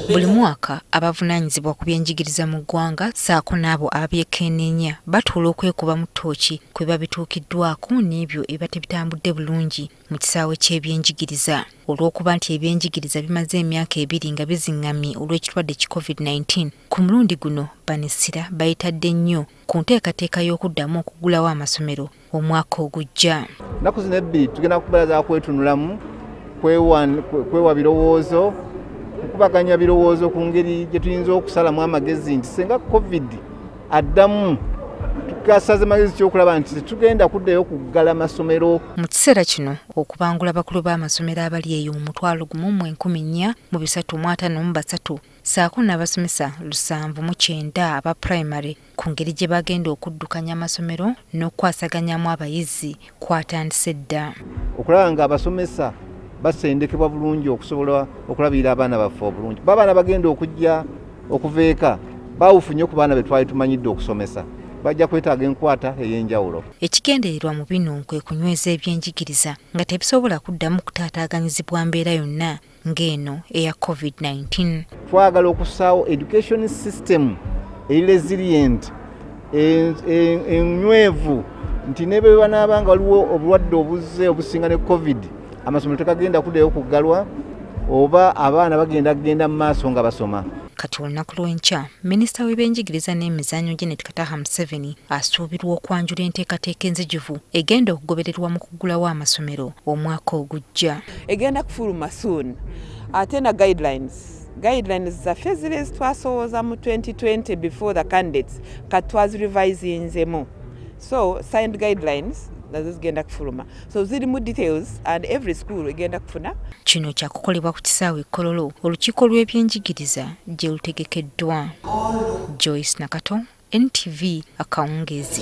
Buli mwaka abavunaanyizibwa ku byenjigiriza mu ggwanga saako n'abo ababyekenneenya batuula okwekuba mu ttooki kwe babituukiddwako n'ebyo eba tebitambudde bulungi mu kisaawe ky'ebyenjigiriza olw'okuba nti ebyenjigiriza bimaze emyaka 2 nga bizingamye olw'ekirwadde ki COVID-19. Ku mulundi guno banisira bayitadde nnyo ku nteekateeka y'okuddamu okuggulawo amasomero omwaka ogujja. Nnaku zino ebbiri tugenda kubeera kwetunulamu kwewa birowoozo okubaganya birowoozo ku ngeri gye tuyinza okusalamu amagezi nti senga COVID addamu tukasaze magezi ky'okulaba nti tugenda kuddayo okuggala amasomero. Mu kiseera kino okubangula bakulu b'amasomero abali eyo mu 1,453 saako n'abasomesa 709 aba primary ku ngeri gye bagenda okuddukanya amasomero n'okwasaganyamu abayizi kwatandise dda. Okulaba nga abasomesa basendekebwa bulungi okusobola okulabira abaana baffe obulungi. Babaana bagenda okujja okuveeka bawufunye ku baana be twali tumanyidde okusomesa. Bajja kwetaaga enkwata ey'enjawulo. Ekigendererwa mu bino kwe kunyweza ebyenjigiriza nga tebisobola kuddamu kutaataaganyizibwa mbeera yonna ng'eno eya COVID-19. Twagala okussaawo education system eri resilient enywevu nti ne bwe banaabanga waliwo obulwadde obuzze obusinga ne COVID amasomero tekagenda kuddayo okuggalwa oba abaana bagenda mu maaso nga basoma. Kati olunaku lw'enkya minisita w'ebyenjigiriza n'emizannyo Museveni asuubirwa okwanjula enteekateeka enzijuvu egenda okugobererwa mu kuggulawo amasomero omwaka ogujja. Egenda kufuluma soon ate na guidelines zaffe ziri ezitwasowooza mu 2020 before the candidates kati twazirevisinzemu, so signed guidelines nazo zigenda kufuluma, so ziri mu details and every school egenda kufuna. Kino kyakukolebwa ku kisaawe Kololo olukiiko lw'ebyenjigiriza gye lutegekeddwa. Joyce Nakato, NTV Akawungeezi.